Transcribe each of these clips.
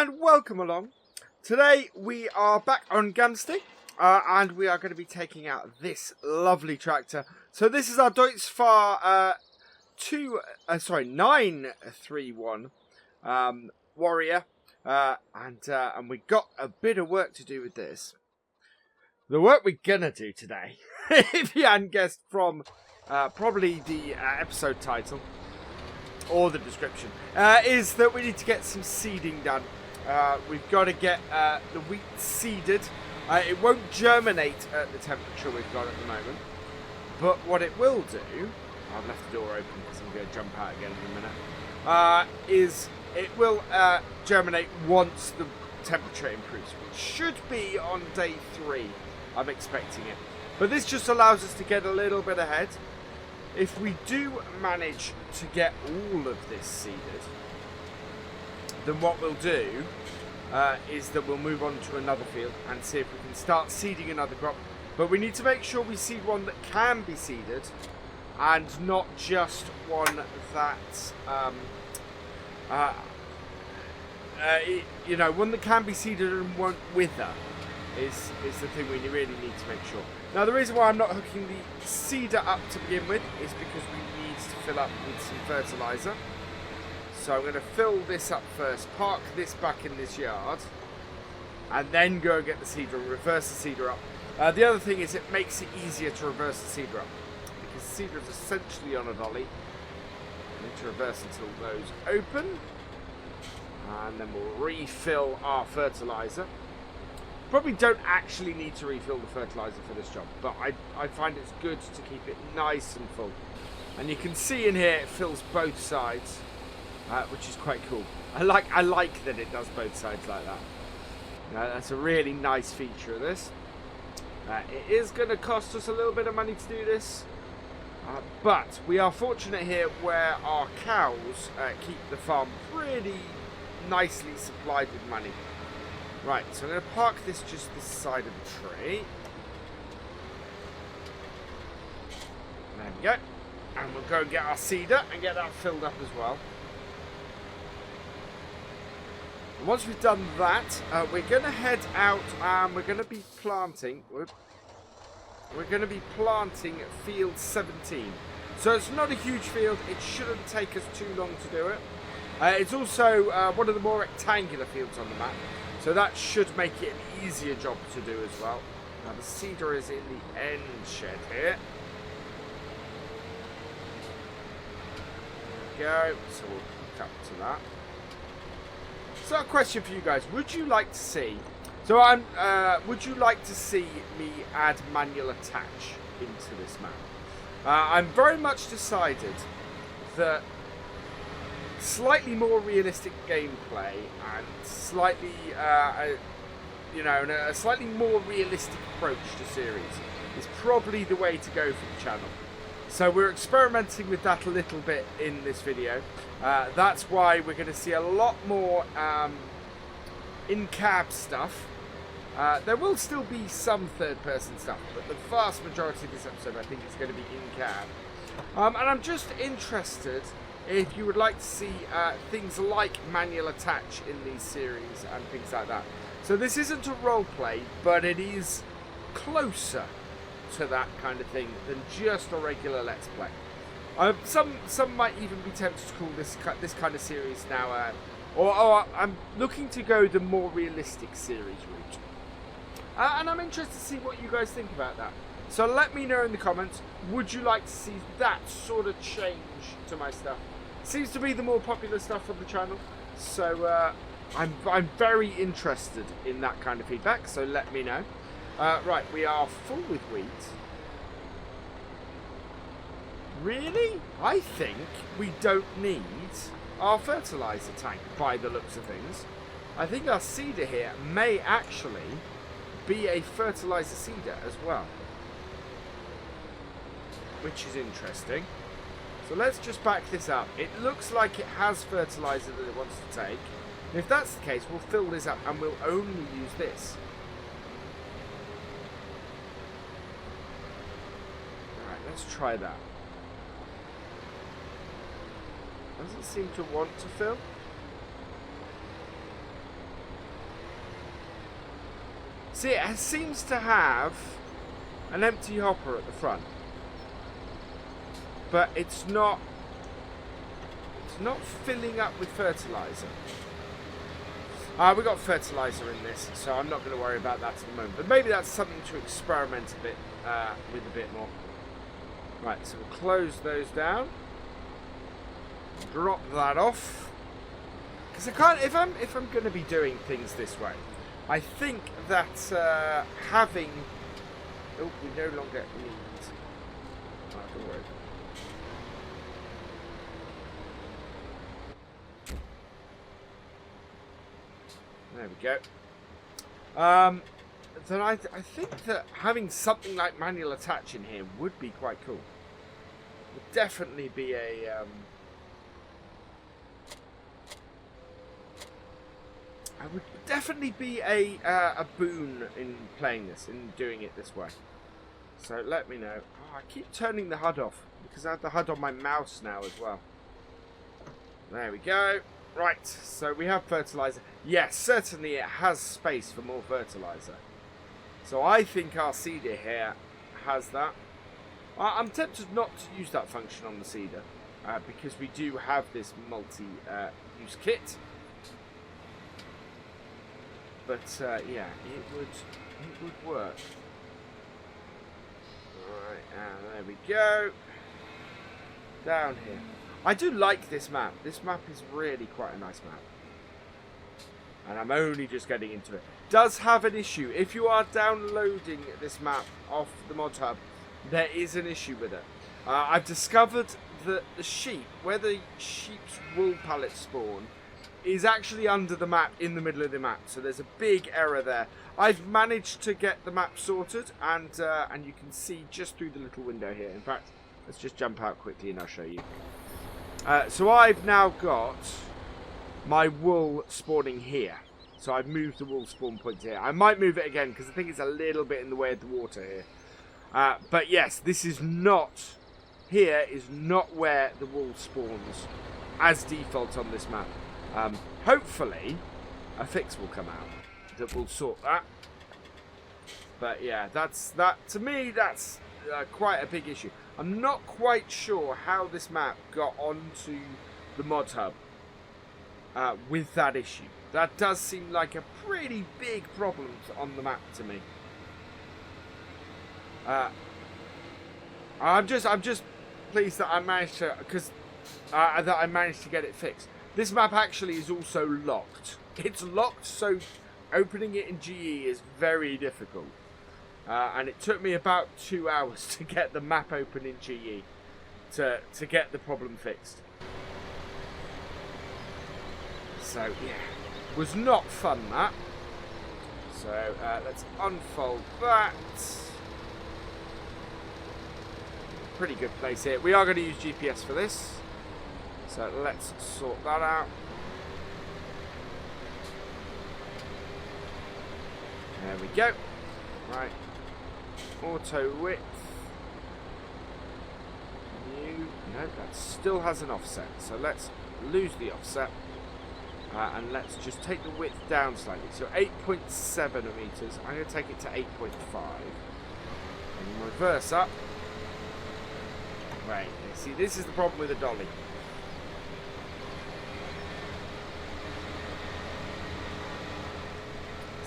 and welcome along. Today we are back on Gamsting, and we are going to be taking out this lovely tractor. So this is our Deutz Faur 931 Warrior, and we got a bit of work to do with this. The work we're gonna do today, if you hadn't guessed from probably the episode title or the description, is that we need to get some seeding done. We've got to get the wheat seeded. It won't germinate at the temperature we've got at the moment, but what it will do, I've left the door open because I'm going to jump out again in a minute, is it will germinate once the temperature improves, which should be on day 3. I'm expecting it. But this just allows us to get a little bit ahead. If we do manage to get all of this seeded, then what we'll do is that we'll move on to another field and see if we can start seeding another crop. But we need to make sure we seed one that can be seeded and not just one that, one that can be seeded and won't wither is the thing we really need to make sure. Now, the reason why I'm not hooking the seeder up to begin with is because we need to fill up with some fertilizer. So I'm going to fill this up first, park this back in this yard, and then go and get the seeder and reverse the seeder up. The other thing is it makes it easier to reverse the seeder up, because the seeder is essentially on a dolly. I need to reverse until those open, and then we'll refill our fertilizer. Probably don't actually need to refill the fertilizer for this job, but I find it's good to keep it nice and full. And you can see in here it fills both sides, which is quite cool. I like that it does both sides like that. That's a really nice feature of this. It is going to cost us a little bit of money to do this, but we are fortunate here where our cows keep the farm pretty nicely supplied with money. Right, so I'm going to park this just this side of the tree. There we go. And we'll go and get our seeder and get that filled up as well. And once we've done that, we're going to head out and we're going to be planting. We're going to be planting field 17. So it's not a huge field. It shouldn't take us too long to do it. It's also one of the more rectangular fields on the map. So that should make it an easier job to do as well. Now the seeder is in the end shed here. There we go. So we'll hook up to that. So a question for you guys: would you like to see? Would you like to see me add manual attach into this map? I'm very much decided that slightly more realistic gameplay and slightly, a slightly more realistic approach to series is probably the way to go for the channel. So we're experimenting with that a little bit in this video. That's why we're going to see a lot more in-cab stuff. There will still be some third-person stuff, but the vast majority of this episode I think is going to be in-cab. And I'm just interested if you would like to see things like manual attach in these series and things like that. So this isn't a roleplay, but it is closer to that kind of thing than just a regular Let's Play. Some might even be tempted to call this kind of series now, or I'm looking to go the more realistic series route. And I'm interested to see what you guys think about that. So let me know in the comments, would you like to see that sort of change to my stuff? Seems to be the more popular stuff on the channel, so I'm very interested in that kind of feedback, so let me know. Right, we are full with wheat. Really? I think we don't need our fertilizer tank by the looks of things. I think our seeder here may actually be a fertilizer seeder as well, which is interesting. So let's just back this up. It looks like it has fertilizer that it wants to take. And if that's the case, we'll fill this up and we'll only use this. Alright, let's try that. Doesn't seem to want to fill. See, it seems to have an empty hopper at the front, but it's not filling up with fertilizer. We got fertilizer in this, so I'm not going to worry about that at the moment. But maybe that's something to experiment a bit with a bit more. Right, so we'll close those down. Drop that off. Because I can't, if I'm going to be doing things this way, I think that having... Oh, we no longer need... Oh, don't worry. There we go. Then I think that having something like manual attach in here would be quite cool. Would definitely be a... I would definitely be a boon in playing this, in doing it this way. So let me know. Oh, I keep turning the HUD off because I have the HUD on my mouse now as well. There we go. Right, so we have fertilizer. Yes, certainly it has space for more fertilizer. So I think our seeder here has that. I'm tempted not to use that function on the seeder because we do have this multi-use kit. But yeah, it would work. Alright, and there we go. Down here. I do like this map. This map is really quite a nice map. And I'm only just getting into it. Does have an issue. If you are downloading this map off the mod hub, there is an issue with it. I've discovered that the sheep, where the sheep's wool pallets spawn, is actually under the map, in the middle of the map. So there's a big error there. I've managed to get the map sorted, and you can see just through the little window here. In fact, let's just jump out quickly and I'll show you. So I've now got my wool spawning here. So I've moved the wool spawn point here. I might move it again because I think it's a little bit in the way of the water here. But yes, this is not... Here is not where the wool spawns as default on this map. Hopefully, a fix will come out that will sort that. But yeah, to me, that's quite a big issue. I'm not quite sure how this map got onto the mod hub with that issue. That does seem like a pretty big problem on the map to me. I'm just pleased that I managed to, that I managed to get it fixed. This map actually is also locked. It's locked, so opening it in GE is very difficult. And it took me about 2 hours to get the map open in GE to get the problem fixed. So yeah, was not fun that. So let's unfold that. Pretty good place here. We are going to use GPS for this. So let's sort that out. There we go. Right. Auto width. New. No, that still has an offset. So let's lose the offset. And let's just take the width down slightly. So 8.7 meters. I'm going to take it to 8.5. And reverse up. Right. See, this is the problem with a dolly.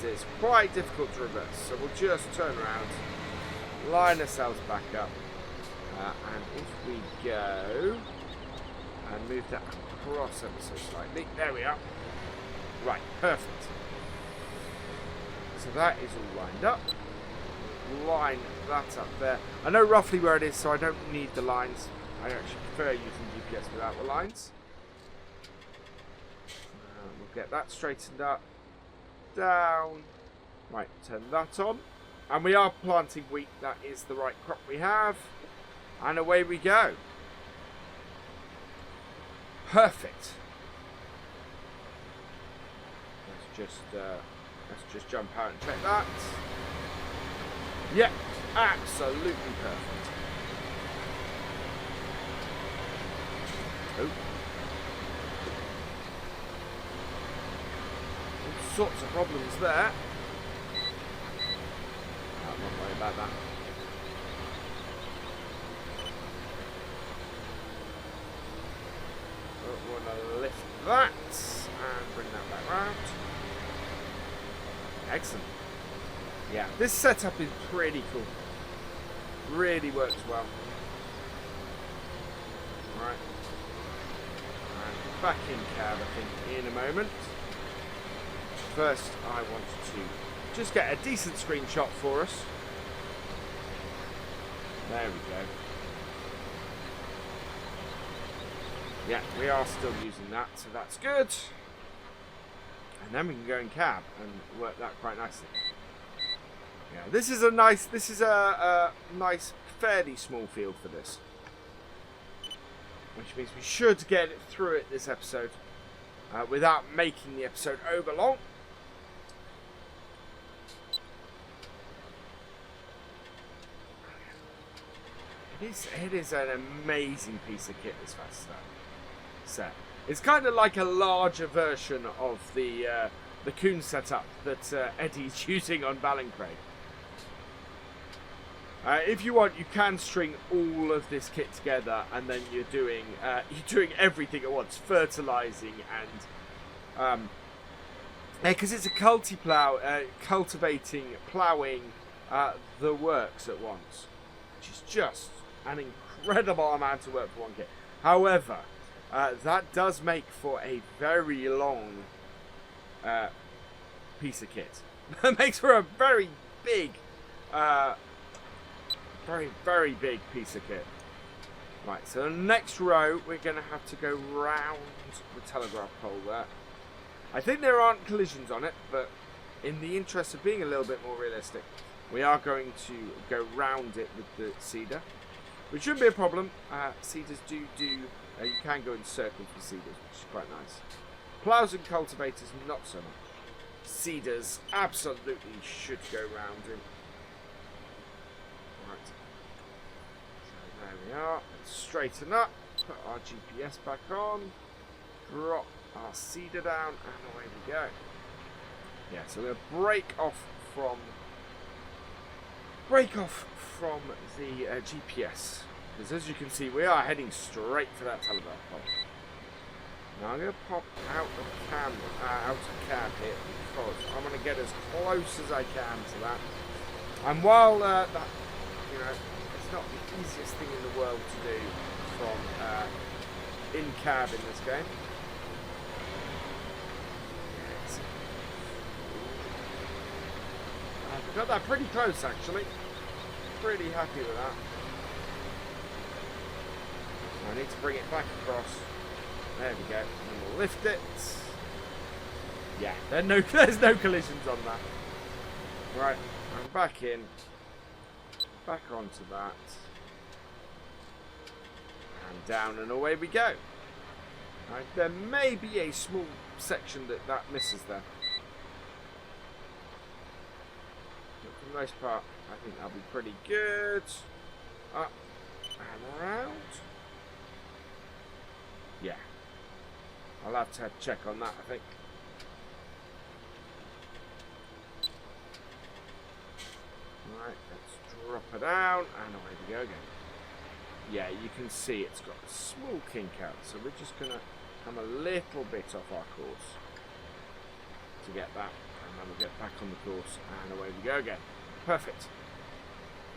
It's quite difficult to reverse, so we'll just turn around, line ourselves back up, and if we go and move that across ever so slightly, there we are. Right, perfect. So that is all lined up. Line that up there. I know roughly where it is, so I don't need the lines. I actually prefer using GPS without the lines. We'll get that straightened up. Down. Right, turn that on. And we are planting wheat. That is the right crop we have. And away we go. Perfect. Let's just jump out and check that. Yep, absolutely perfect. Oh. Sorts of problems there. like that. We want to lift that and bring that back round. Excellent. Yeah, this setup is pretty cool. Really works well. Right. And back in cab, I think, in a moment. First, I want to just get a decent screenshot for us. There we go. Yeah, we are still using that, so that's good. And then we can go in cab and work that quite nicely. Yeah, this is a nice, nice, fairly small field for this. Which means we should get it through it this episode without making the episode over long. It is an amazing piece of kit, this fast set. It's kind of like a larger version of the Coon setup that Eddie's using on Ballincraig. If you want, you can string all of this kit together, and then you're doing everything at once, fertilizing and because it's a plow, cultivating, ploughing the works at once, which is just an incredible amount of work for one kit. However, that does make for a very long piece of kit. It makes for a very big, very big piece of kit. Right, so the next row, we're going to have to go round the telegraph pole there. I think there aren't collisions on it, but in the interest of being a little bit more realistic, we are going to go round it with the cedar, which shouldn't be a problem. Cedars do you can go in circles with cedars, which is quite nice. Ploughs and cultivators, not so much. Cedars absolutely should go round him. Right. So there we are. Let's straighten up. Put our GPS back on. Drop our cedar down, and away we go. Yeah, so we'll break off from the GPS, because as you can see, we are heading straight for that telegraph pole. Now I'm going to pop out of cab here, because I'm going to get as close as I can to that. And while that, it's not the easiest thing in the world to do from in cab in this game. We got that pretty close, actually. Pretty happy with that. I need to bring it back across. There we go. And we'll lift it. Yeah, there's no collisions on that. Right, I'm back in. Back onto that. And down and away we go. Right, there may be a small section that misses there. For the most part, I think that'll be pretty good. Up and around. Yeah. I'll have to check on that, I think. Right, let's drop it down, and away we go again. Yeah, you can see it's got a small kink out, so we're just going to come a little bit off our course to get that. And then we'll get back on the course, and away we go again. Perfect.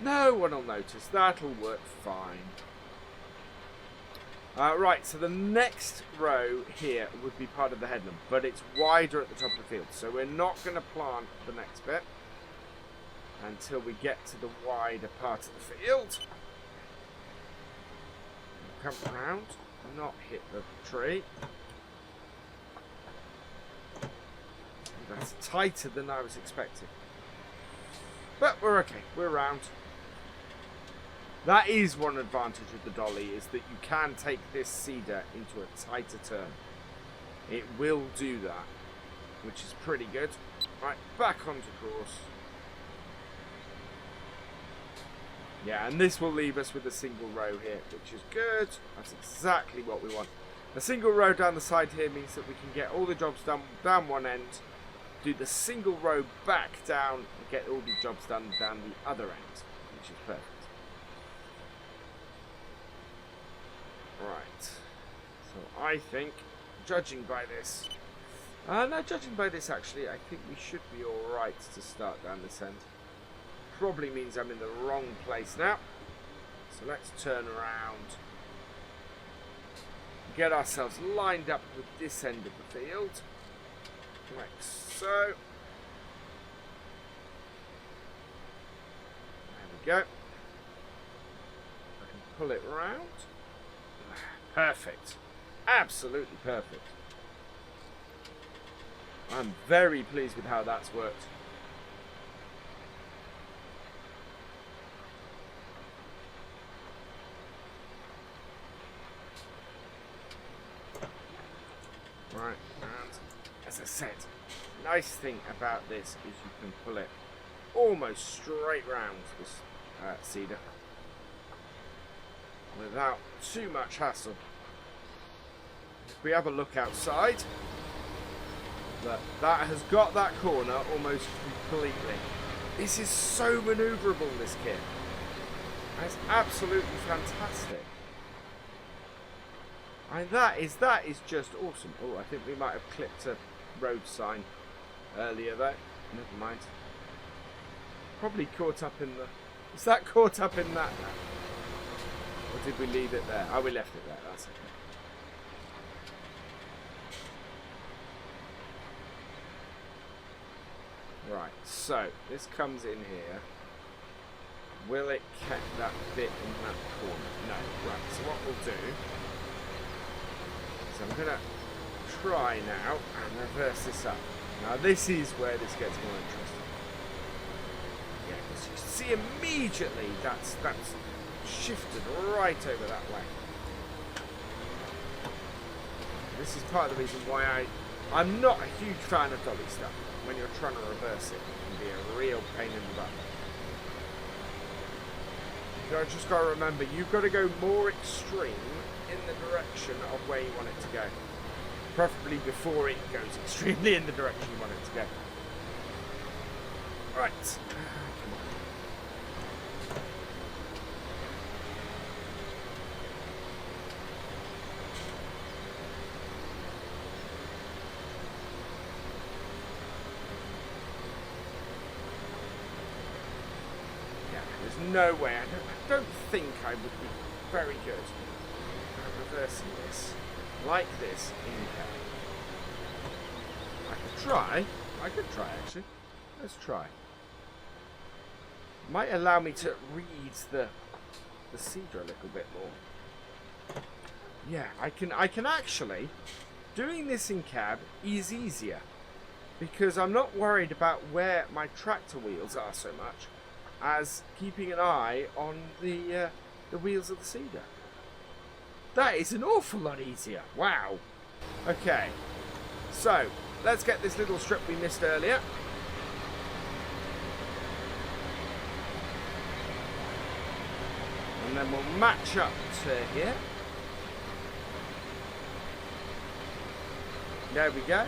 No one will notice. That'll work fine. Right, so the next row here would be part of the headland, but it's wider at the top of the field, so we're not going to plant the next bit until we get to the wider part of the field. Come round, not hit the tree. That's tighter than I was expecting. But we're okay, we're round. That is one advantage of the dolly, is that you can take this cedar into a tighter turn. It will do that, which is pretty good. Right, back onto course. Yeah, and this will leave us with a single row here, which is good. That's exactly what we want. A single row down the side here means that we can get all the jobs done down one end, do the single row back down get all the jobs done down the other end, which is perfect. Right. So I think, judging by this, actually, I think we should be alright to start down this end. Probably means I'm in the wrong place now. So let's turn around. Get ourselves lined up with this end of the field. Like so. There we go. I can pull it round. Perfect. Absolutely perfect. I'm very pleased with how that's worked. Right, and as I said, nice thing about this is you can pull it almost straight round this cedar without too much hassle. If we have a look outside, that has got that corner almost completely. This is so manoeuvrable, this kit. It's absolutely fantastic. And that is just awesome. Oh, I think we might have clipped a road sign earlier though. Never mind. Probably caught up in the... Is that caught up in that now? Or did we leave it there? Oh, we left it there. That's okay. Right, so this comes in here. Will it catch that bit in that corner? No. Right, so what we'll do... So I'm going to try now and reverse this up. Now this is where this gets more interesting. Yeah, because you see immediately that's shifted right over that way. This is part of the reason why I'm not a huge fan of dolly stuff. When you're trying to reverse it, it can be a real pain in the butt. You've just got to remember, you've got to go more extreme in the direction of where you want it to go. Preferably before it goes extremely in the direction you want it to go. Right. Come on. Yeah, there's no way. I don't think I would be very good at reversing this like this in cab. I could try actually. Let's try. Might allow me to read the cedar a little bit more. Yeah, I can actually, doing this in cab is easier because I'm not worried about where my tractor wheels are so much as keeping an eye on the wheels of the cedar. That is an awful lot easier. Wow. Okay. So, let's get this little strip we missed earlier. And then we'll match up to here. There we go.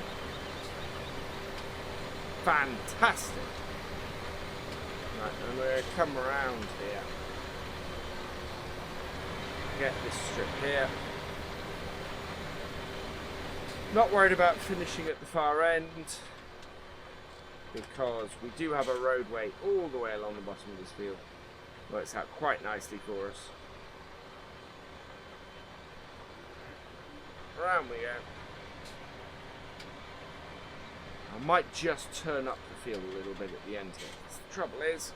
Fantastic. Right, and we're going to come around here. Get this strip here. Not worried about finishing at the far end because we do have a roadway all the way along the bottom of this field. Works out quite nicely for us. Around we go. I might just turn up the field a little bit at the end here. The trouble is,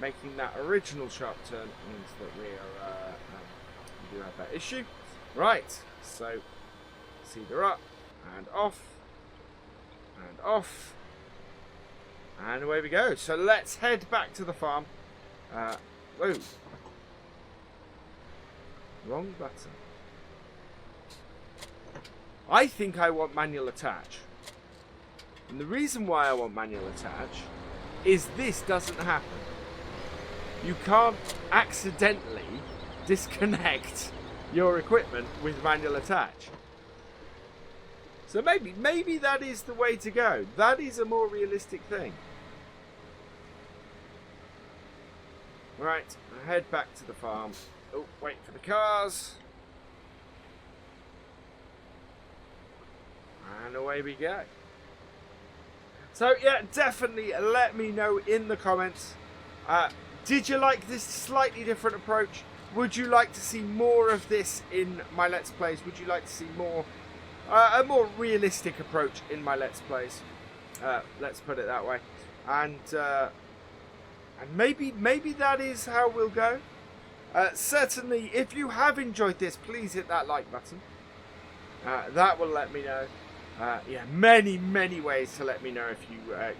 making that original sharp turn means that we are we do have that issue. Right, so cedar up and off and off and away we go. So let's head back to the farm. Whoa, wrong button. I think I want manual attach, and the reason why I want manual attach is this doesn't happen. You can't accidentally disconnect your equipment with manual attach. So maybe that is the way to go. That is a more realistic thing. Right, I head back to the farm. Oh, wait for the cars. And away we go. So yeah, definitely let me know in the comments. Did you like this slightly different approach? Would you like to see more of this in my Let's Plays? Would you like to see more, a more realistic approach in my Let's Plays? Let's put it that way. And maybe that is how we'll go. Certainly, if you have enjoyed this, please hit that like button. That will let me know. Yeah, many ways to let me know if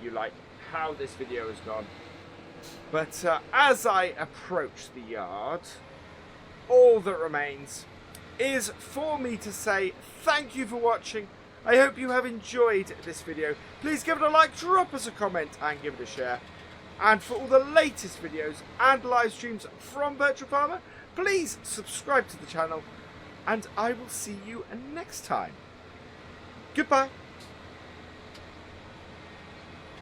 you like how this video has gone. But as I approach the yard, all that remains is for me to say thank you for watching. I hope you have enjoyed this video. Please give it a like, drop us a comment, and give it a share. And for all the latest videos and live streams from FendtFarmer, please subscribe to the channel, and I will see you next time. Goodbye.